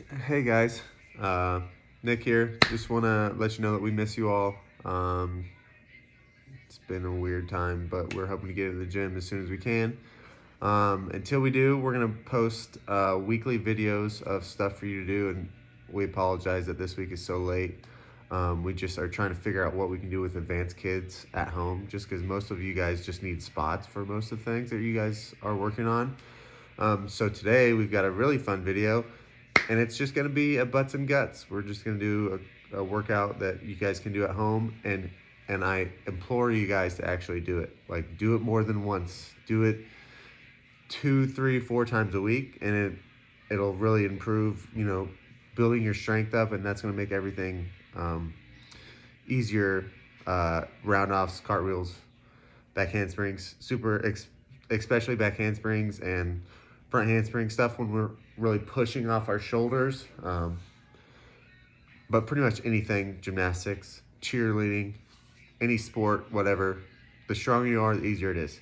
Hey guys, Nick here. Just want to let you know that we miss you all. It's been a weird time, but we're hoping to get to the gym as soon as we can. Until we do, we're gonna post weekly videos of stuff for you to do, and we apologize that this week is so late. We just are trying to figure out what we can do with advanced kids at home, just because most of you guys just need spots for most of the things that you guys are working on. So today we've got a really fun video, and it's just gonna be a butts and guts. We're just gonna do a workout that you guys can do at home, and I implore you guys to actually do it. Like, do it more than once. Do it 2, 3, 4 times a week, and it'll really improve, building your strength up, and that's gonna make everything easier. Round offs, cartwheels, back handsprings, especially back handsprings and front handspring stuff when we're really pushing off our shoulders. But pretty much anything, gymnastics, cheerleading, any sport, whatever, the stronger you are, the easier it is.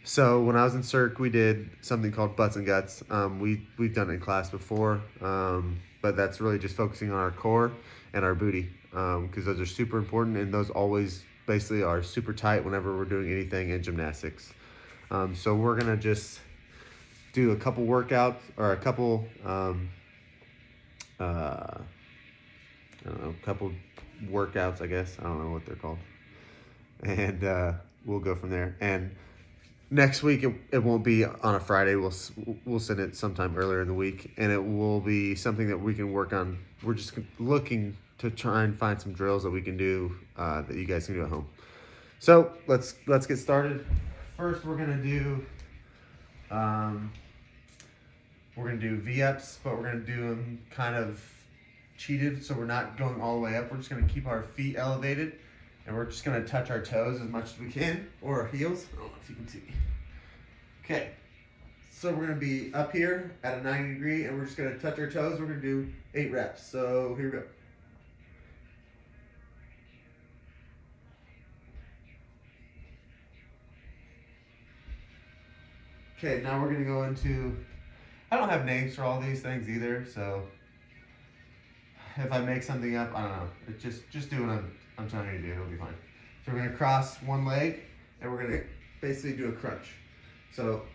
So when I was in Cirque, we did something called butts and guts. We've done it in class before, but that's really just focusing on our core and our booty, because those are super important, and those always basically are super tight whenever we're doing anything in gymnastics. So we're gonna just do a couple workouts, or a couple, I don't know, couple workouts, I guess. I don't know what they're called. And we'll go from there. And next week, it won't be on a Friday. We'll send it sometime earlier in the week, and it will be something that we can work on. We're just looking to try and find some drills that we can do that you guys can do at home. So let's get started. First, we're gonna do V-ups, but we're gonna do them kind of cheated, so we're not going all the way up. We're just gonna keep our feet elevated, and we're just gonna touch our toes as much as we can, or our heels. I don't know if you can see me. Okay, so we're gonna be up here at a 90 degree, and we're just gonna touch our toes. We're gonna do 8 reps. So here we go. Okay, now we're gonna go into, I don't have names for all these things either, so if I make something up, I don't know. It's just do what I'm telling you to do. It'll be fine. So we're gonna cross one leg, and we're gonna basically do a crunch. So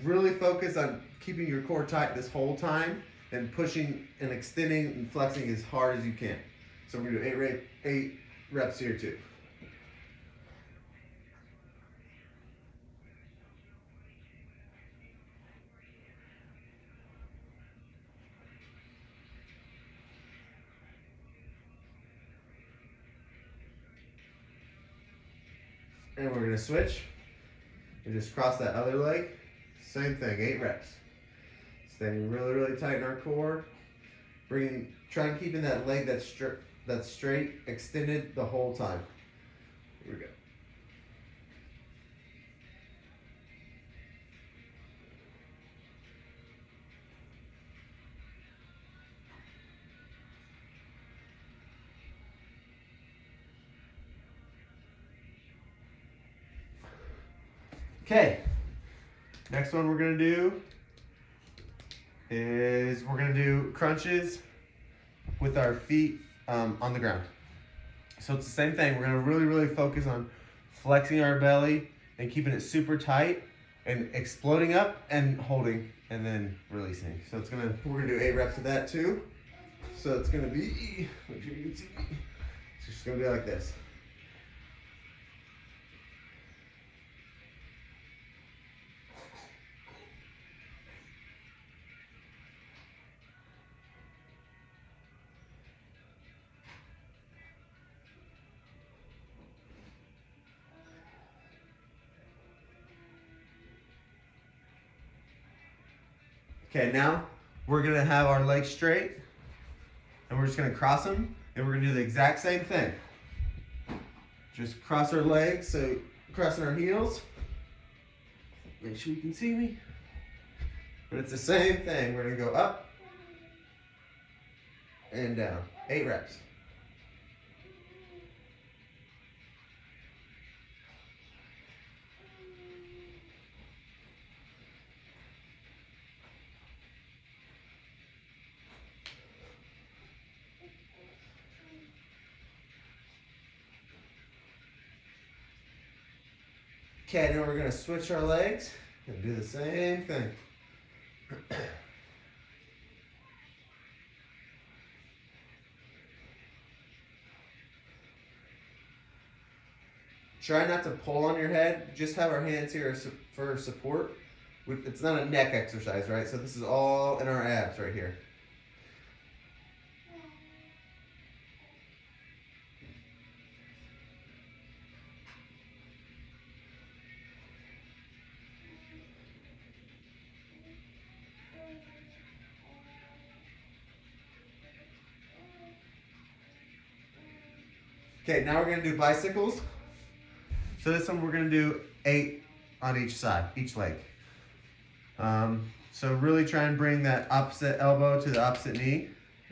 really focus on keeping your core tight this whole time, and pushing and extending and flexing as hard as you can. So we're gonna do 8 reps here too. And we're gonna switch and just cross that other leg. Same thing, 8 reps. Staying really, really tight in our core. Trying keeping that leg that's straight, extended the whole time. Here we go. Okay, next one we're gonna do is we're gonna do crunches with our feet on the ground. So it's the same thing. We're gonna really, really focus on flexing our belly and keeping it super tight and exploding up and holding and then releasing. So we're gonna do 8 reps of that too. So it's gonna be, make sure you can see me. It's just gonna be like this. Okay, now we're gonna have our legs straight, and we're just gonna cross them, and we're gonna do the exact same thing. Just cross our legs, so crossing our heels. Make sure you can see me. But it's the same thing. We're gonna go up and down. 8 reps. Okay, now we're gonna switch our legs and do the same thing. Try not to pull on your head. Just have our hands here for support. It's not a neck exercise, right? So this is all in our abs right here. Okay, now we're gonna do bicycles. So this one we're gonna do 8 on each side, each leg. So really try and bring that opposite elbow to the opposite knee.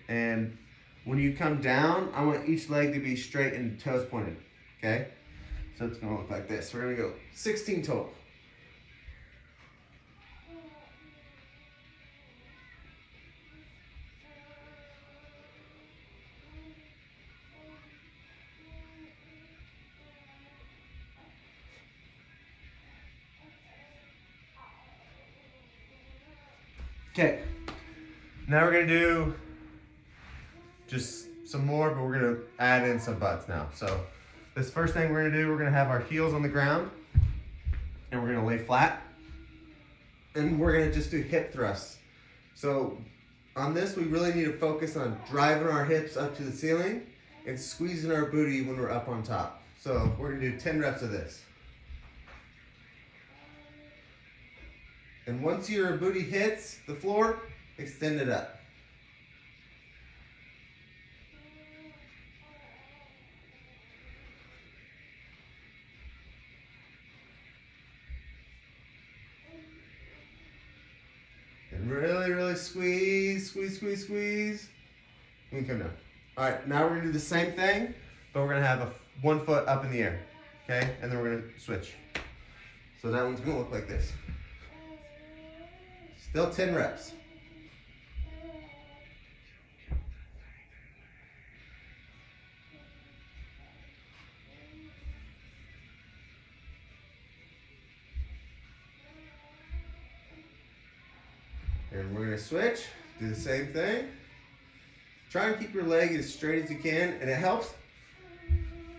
And when you come down, I want each leg to be straight and toes pointed, okay? So it's gonna look like this. We're gonna go 16 total. Okay, now we're gonna do just some more, but we're gonna add in some butts now. So this first thing we're gonna do, we're gonna have our heels on the ground and we're gonna lay flat. And we're gonna just do hip thrusts. So on this, we really need to focus on driving our hips up to the ceiling and squeezing our booty when we're up on top. So we're gonna do 10 reps of this. And once your booty hits the floor, extend it up. And really, really squeeze, squeeze, squeeze, squeeze. And come down. All right, now we're gonna do the same thing, but we're gonna have one foot up in the air, okay? And then we're gonna switch. So that one's gonna look like this. Still 10 reps. And we're gonna switch, do the same thing. Try and keep your leg as straight as you can, and it helps.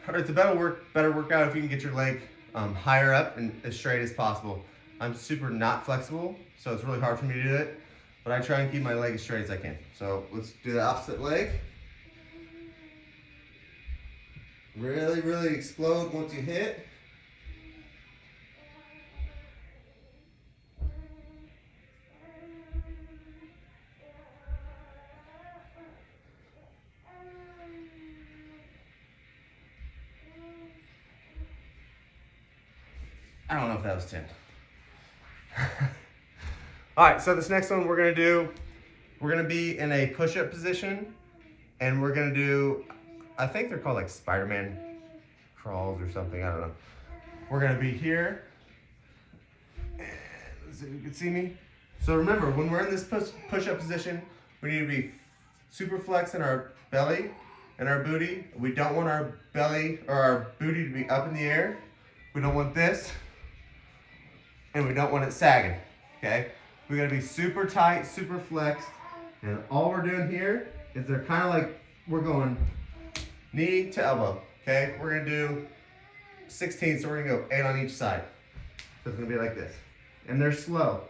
It's a better workout if you can get your leg higher up and as straight as possible. I'm super not flexible, so it's really hard for me to do it, but I try and keep my leg as straight as I can. So let's do the opposite leg. Really, really explode once you hit. I don't know if that was 10. All right, so this next one we're gonna be in a push-up position, and we're gonna do, I think they're called like Spider-Man crawls or something, I don't know. We're gonna be here, and let's see if you can see me. So remember, when we're in this push-up position, we need to be super flexing our belly and our booty. We don't want our belly or our booty to be up in the air. We don't want this. And we don't want it sagging, okay? We gotta be super tight, super flexed. And all we're doing here is they're kind of like, we're going knee to elbow, okay? We're gonna do 16, so we're gonna go 8 on each side. So it's gonna be like this. And they're slow.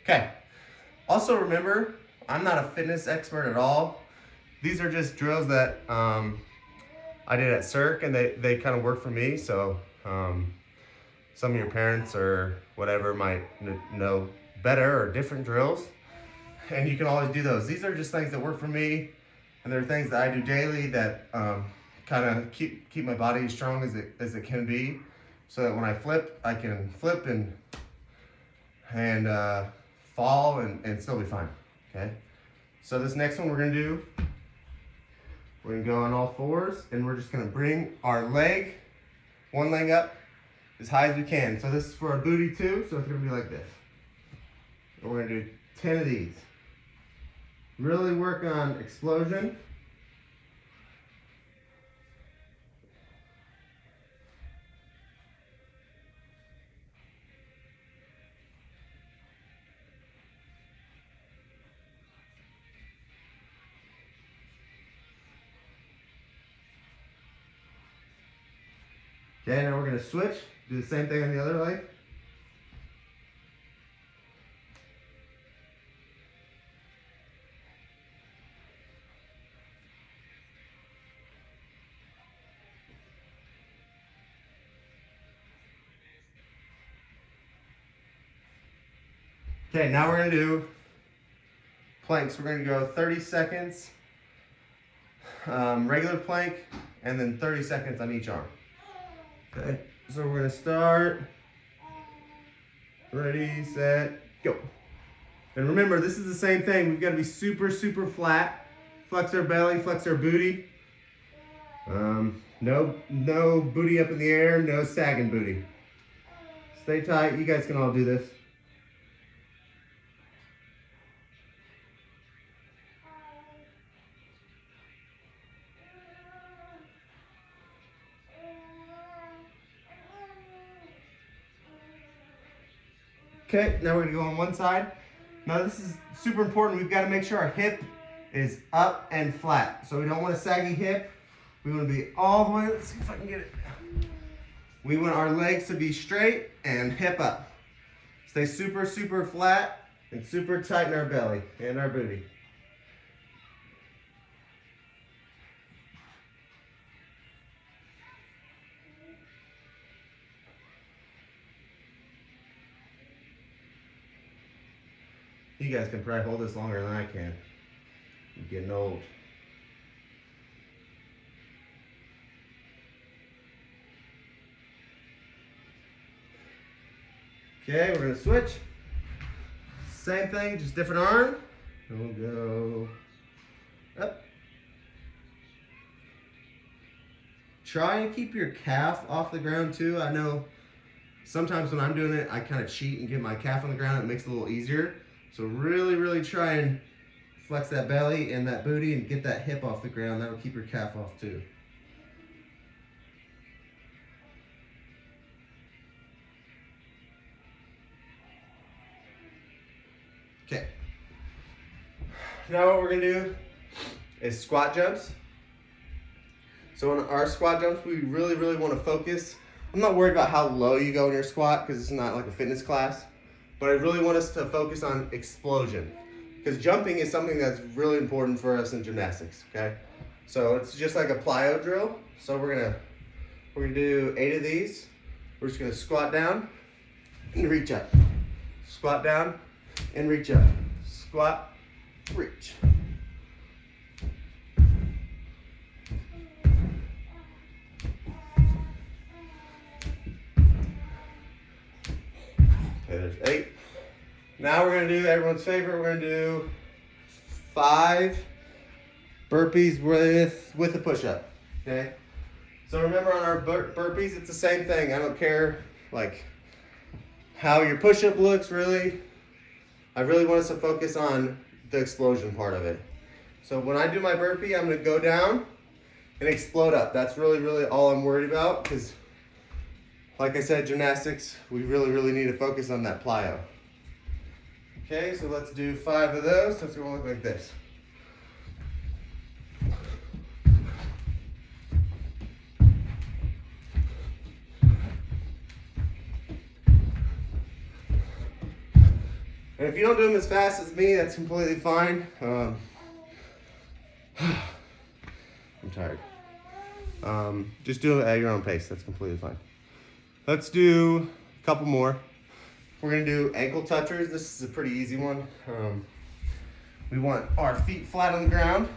Okay, also remember, I'm not a fitness expert at all. These are just drills that I did at Cirque, and they kind of work for me, so some of your parents or whatever might know better or different drills, and you can always do those. These are just things that work for me, and they're things that I do daily that kind of keep my body as strong as it can be. so that when I flip, I can flip and fall and still be fine, okay? So this next one we're gonna do, we're gonna go on all fours and we're just gonna bring our leg, one leg up as high as we can. So this is for our booty too, so it's gonna be like this. And we're gonna do 10 of these. Really work on explosion. Okay, now we're gonna switch, do the same thing on the other leg. Okay, now we're gonna do planks. We're gonna go 30 seconds, regular plank, and then 30 seconds on each arm. Okay, so we're gonna start. Ready, set, go. And remember, this is the same thing. We've gotta be super, super flat. Flex our belly, flex our booty. No booty up in the air, no sagging booty. Stay tight, you guys can all do this. Okay, now we're gonna go on one side. Now this is super important. We've got to make sure our hip is up and flat. So we don't want a saggy hip. We want to be all the way, let's see if I can get it. We want our legs to be straight and hip up. Stay super, super flat and super tight in our belly and our booty. You guys can probably hold this longer than I can. I'm getting old. Okay, we're gonna switch. Same thing, just different arm. And we'll go up. Try and keep your calf off the ground too. I know sometimes when I'm doing it, I kind of cheat and get my calf on the ground. It makes it a little easier. So really, really try and flex that belly and that booty and get that hip off the ground. That'll keep your calf off too. Okay. Now what we're gonna do is squat jumps. So on our squat jumps, we really, really wanna focus. I'm not worried about how low you go in your squat because it's not like a fitness class, but I really want us to focus on explosion because jumping is something that's really important for us in gymnastics, okay? So it's just like a plyo drill. So we're gonna do 8 of these. We're just gonna squat down and reach up. Squat down and reach up. Squat, reach. Okay, there's 8. Now we're gonna do everyone's favorite. We're gonna do 5 burpees with a push-up, okay? So remember on our burpees, it's the same thing. I don't care like how your push-up looks really. I really want us to focus on the explosion part of it. So when I do my burpee, I'm gonna go down and explode up. That's really, really all I'm worried about because like I said, gymnastics, we really, really need to focus on that plyo. Okay, so let's do 5 of those. So it's gonna look like this. And if you don't do them as fast as me, that's completely fine. I'm tired. Just do it at your own pace. That's completely fine. Let's do a couple more. We're gonna do ankle touchers. This is a pretty easy one. We want our feet flat on the ground,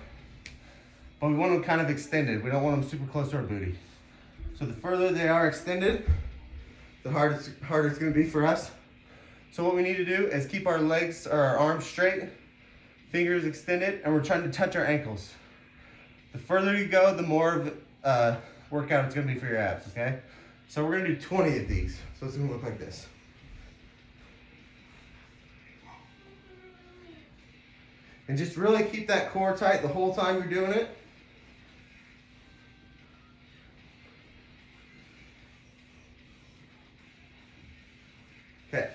but we want them kind of extended. We don't want them super close to our booty. So the further they are extended, the harder it's gonna be for us. So what we need to do is keep our legs or our arms straight, fingers extended, and we're trying to touch our ankles. The further you go, the more of workout it's gonna be for your abs, okay? So we're gonna do 20 of these. So it's gonna look like this. And just really keep that core tight the whole time you're doing it. Okay.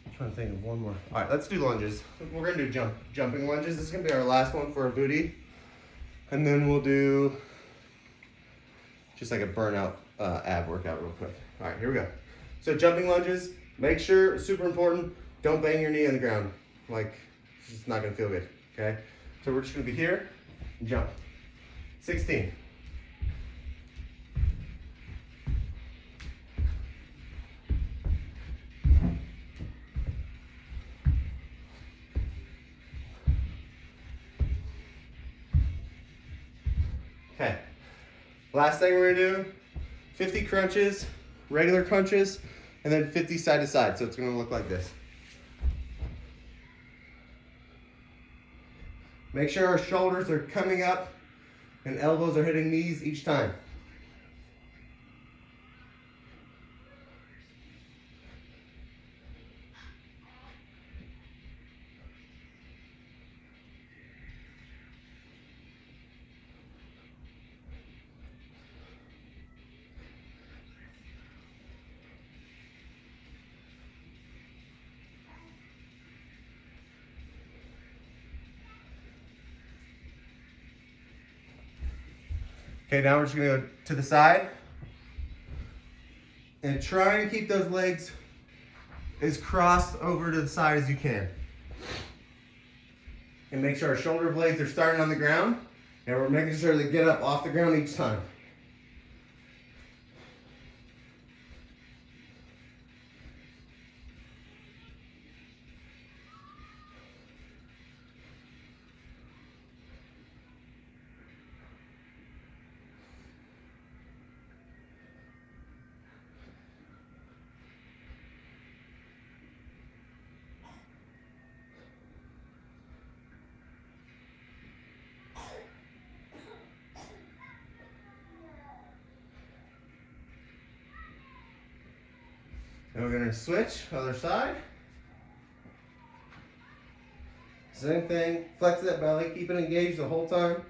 I'm trying to think of one more. All right, let's do lunges. We're gonna do jumping lunges. This is gonna be our last one for a booty. And then we'll do just like a burnout ab workout real quick. All right, here we go. So jumping lunges, make sure, super important, don't bang your knee on the ground. Like, it's just not gonna feel good, okay? So we're just gonna be here, and jump. 16. Okay, last thing we're gonna do, 50 crunches, regular crunches, and then 50 side to side. So it's gonna look like this. Make sure our shoulders are coming up and elbows are hitting knees each time. Okay, now we're just gonna go to the side and try and keep those legs as crossed over to the side as you can. And make sure our shoulder blades are starting on the ground and we're making sure they get up off the ground each time. And we're gonna switch, other side. Same thing, flex that belly, keep it engaged the whole time.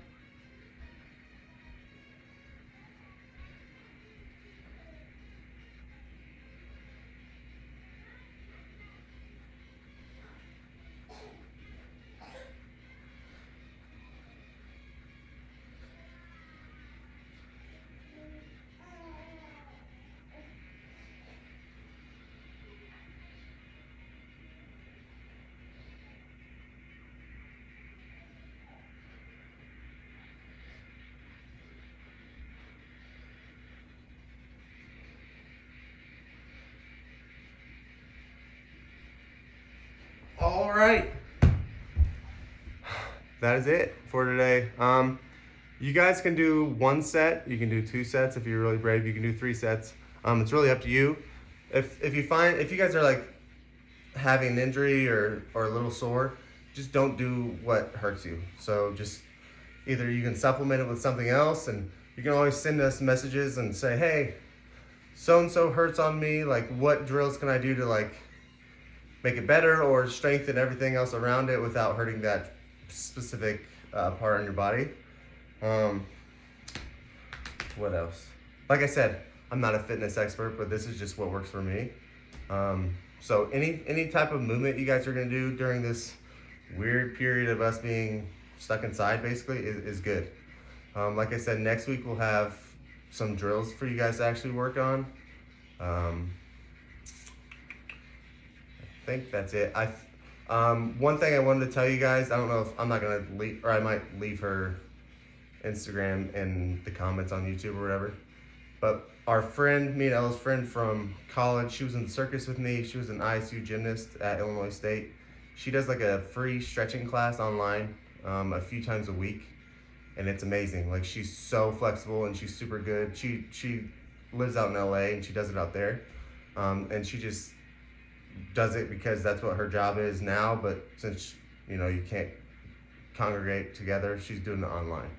All right, that is it for today. You guys can do one set, you can do 2 sets if you're really brave, you can do 3 sets. It's really up to you. If you guys are like having an injury or a little sore, just don't do what hurts you. So just either you can supplement it with something else, and you can always send us messages and say, hey, so-and-so hurts on me, like what drills can I do to like make it better or strengthen everything else around it without hurting that specific part on your body. What else? Like I said, I'm not a fitness expert, but this is just what works for me. So any type of movement you guys are gonna do during this weird period of us being stuck inside basically is good. Like I said, next week we'll have some drills for you guys to actually work on. I think that's it. One thing I wanted to tell you guys, I don't know if I'm not gonna leave, or I might leave her Instagram in the comments on YouTube or whatever. But our friend, me and Ella's friend from college, she was in the circus with me. She was an ISU gymnast at Illinois State. She does like a free stretching class online a few times a week. and it's amazing. Like, she's so flexible and she's super good. She lives out in LA and she does it out there, and she just does it because that's what her job is now. But since you can't congregate together, she's doing it online.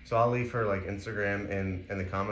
So I'll leave her like Instagram in the comments.